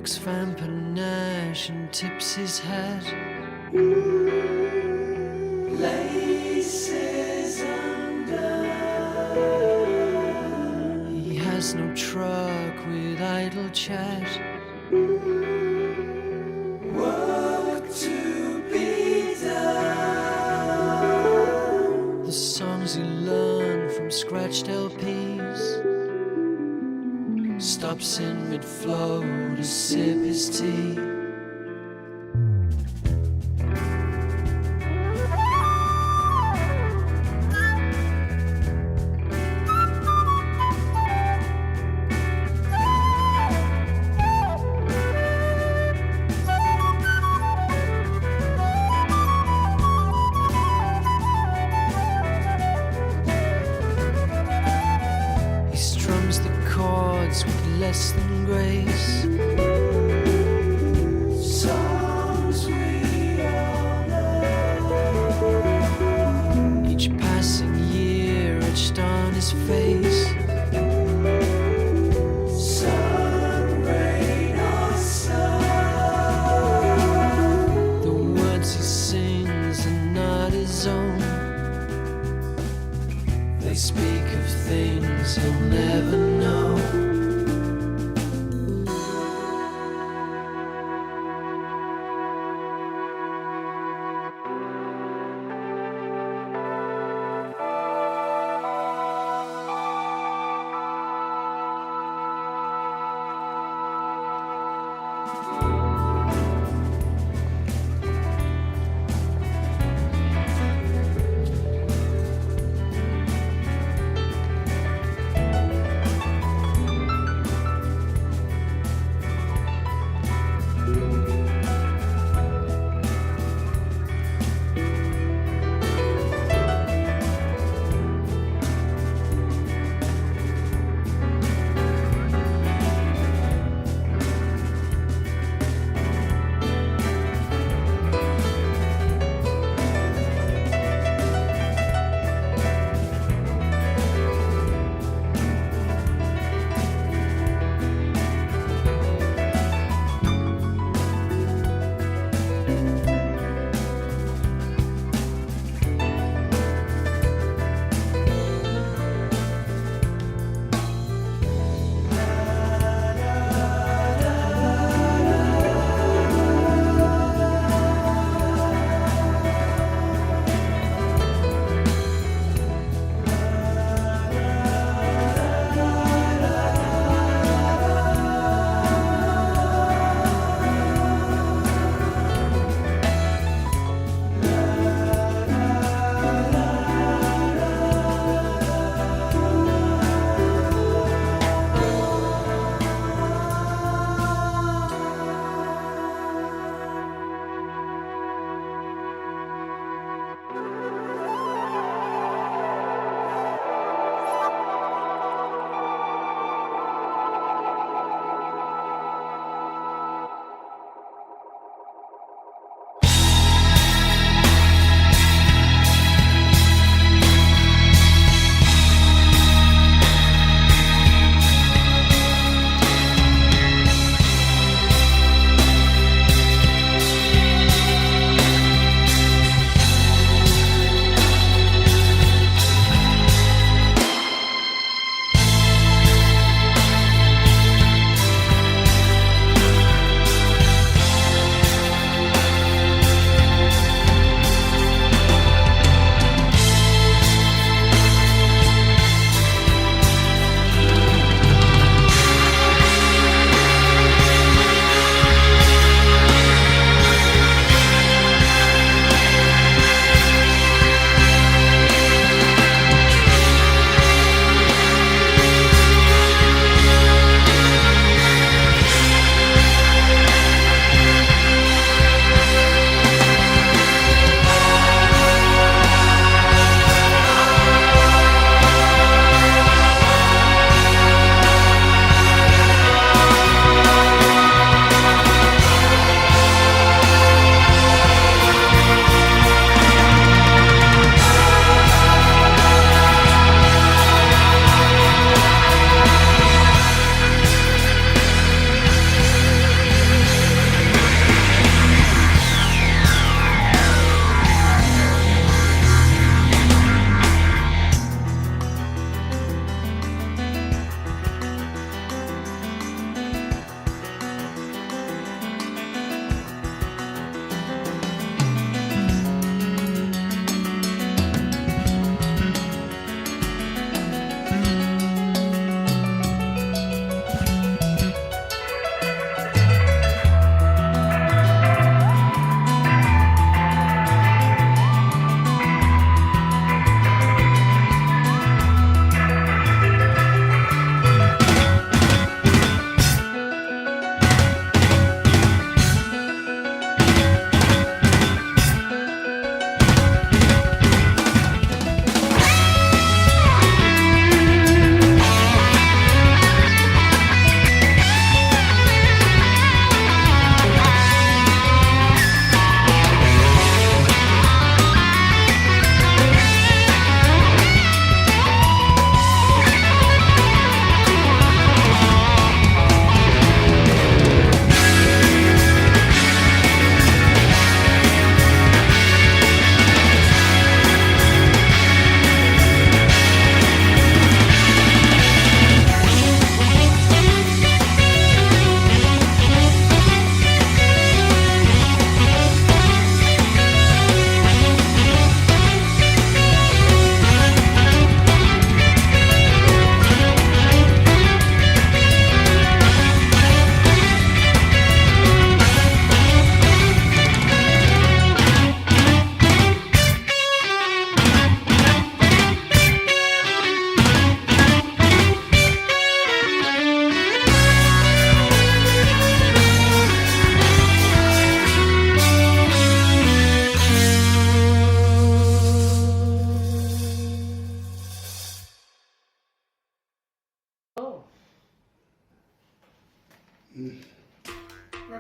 Oxfam panache and tips his hat. Laces undone. He has no truck with idle chat. Work to be done. The songs he learned from scratched LPs. Stops in mid-flow to sip his tea. He strums the chords with less than grace. Songs we all know. Each passing year etched on his face. Sun, rain or snow. The words he sings are not his own. They speak of things he'll never know.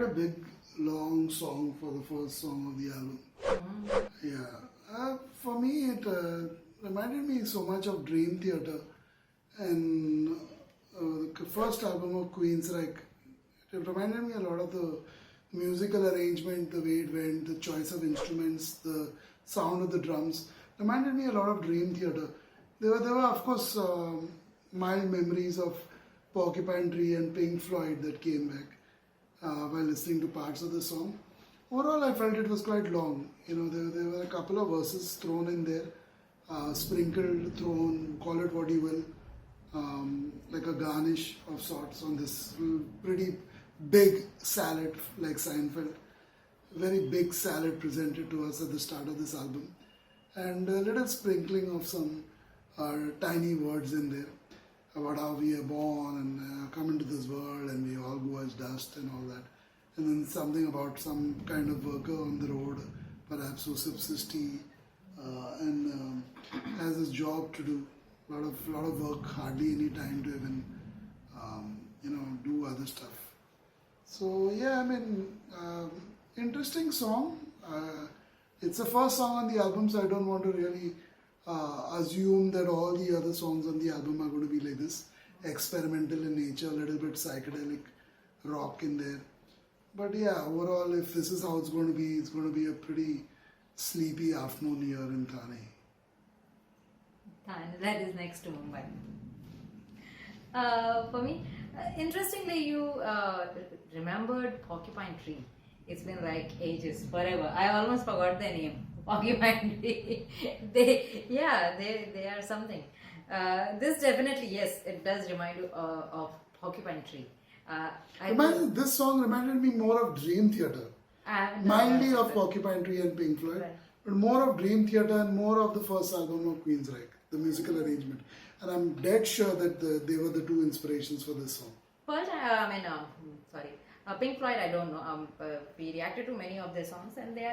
a big, long song for the first song of the album. Yeah. For me, it reminded me so much of Dream Theater and the first album of Queensryche. It reminded me a lot of the musical arrangement, the way it went, the choice of instruments, the sound of the drums. Reminded me a lot of Dream Theater. There were of course, mild memories of Porcupine Tree and Pink Floyd that came back while listening to parts of the song. Overall, I felt it was quite long. You know, there were a couple of verses thrown in there, sprinkled, thrown, call it what you will, like a garnish of sorts on this pretty big salad like Seinfeld. Very big salad presented to us at the start of this album. And a little sprinkling of some tiny words in there about how we are born and come into this world and we all go as dust and all that. And then something about some kind of worker on the road, perhaps who subsists and has his job to do. Lot of work, hardly any time to even do other stuff. So yeah, I mean, interesting song. It's the first song on the album, so I don't want to really assume that all the other songs on the album are going to be like this, experimental in nature, a little bit psychedelic rock in there. But yeah, overall, if this is how it's going to be a pretty sleepy afternoon here in Thane. Thane, that is next to Mumbai. For me, interestingly, you remembered Porcupine Tree. It's been like ages, forever. I almost forgot their name. Porcupine Tree. They are something. This definitely, yes, it does remind you of Porcupine Tree. This song reminded me more of Dream Theater. Mildly of Porcupine Tree and Pink Floyd, right. But more of Dream Theater and more of the first album of Queensryche, the musical arrangement. And I'm dead sure that they were the two inspirations for this song. But Pink Floyd, I don't know. We reacted to many of their songs, and they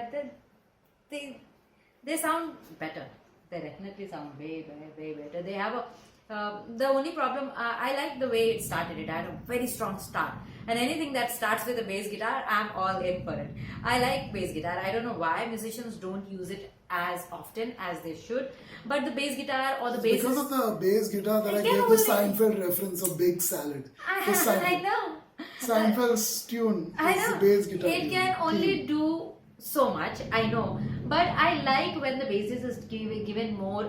sound better. They definitely sound way better. They have the only problem, I like the way it started. It had a very strong start, and anything that starts with a bass guitar, I'm all in for it. I like bass guitar. I don't know why musicians don't use it as often as they should, but the bass guitar or the bass because of the bass guitar that I gave the Seinfeld reference of Big Salad. I know. Seinfeld's tune is the bass guitar. It can only do so much, I know, but I like when the bassist is given more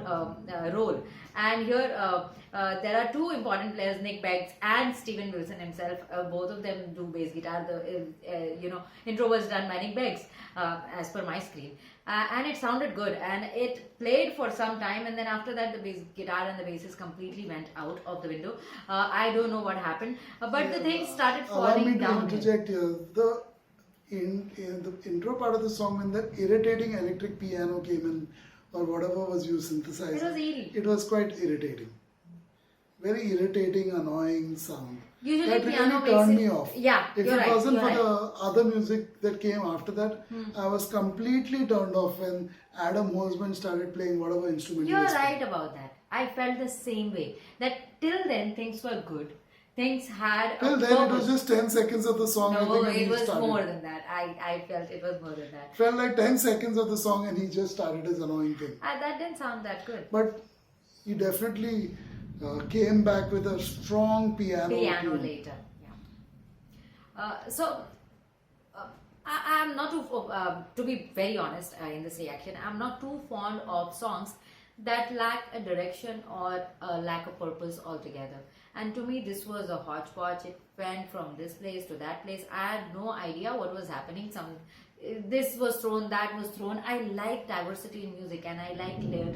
role. And here there are two important players, Nick Beggs and Steven Wilson himself. Both of them do bass guitar. The intro was done by Nick Beggs, as per my screen, and it sounded good. And it played for some time, and then after that, the bass guitar and the bassist completely went out of the window. I don't know what happened, but the thing started falling down. Allow me to interject here. In the intro part of the song, when the irritating electric piano came in, or whatever was used synthesizer, it was eerie. It was quite irritating. Very irritating, annoying sound. Usually that really turned me off. Yeah, if it wasn't for the other music that came after that, I was completely turned off when Adam Holzman started playing whatever instrument he was playing. You're right about that. I felt the same way. That till then things were good. Things had till then it was just 10 seconds of the song. No, it was more than that. I felt it was more than that. Felt like 10 seconds of the song and he just started his annoying thing. That didn't sound that good. But he definitely came back with a strong piano later. Yeah. I'm not too, to be very honest in this reaction, I'm not too fond of songs that lack a direction or lack a purpose altogether. And to me, this was a hodgepodge. It went from this place to that place. I had no idea what was happening. This was thrown, that was thrown. I like diversity in music, and I like layered.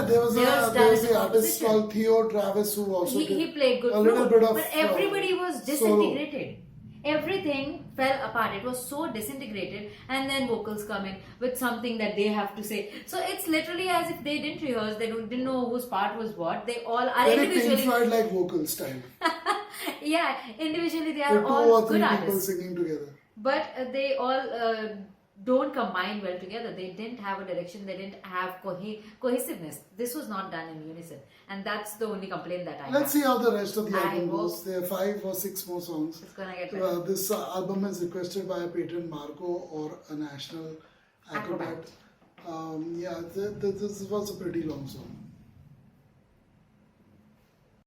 There was the artist called Theo Travis who also he played good little bit of. But everybody was disintegrated. Everything fell apart. It was so disintegrated, and then vocals come in with something that they have to say. So it's literally as if they didn't rehearse. They didn't know whose part was what. They all are very individually. Pink Floyd like vocal style. Yeah, individually they are all two or three good people artists singing together. But they all don't combine well together. They didn't have a direction, they didn't have cohesiveness. This was not done in unison, and that's the only complaint that I Let's see have. how the rest of the I album hope goes. There are 5 or 6 more songs. It's gonna get better. This album is requested by a patron Marco or a national acrobat. Acrobat. Yeah, this was a pretty long song.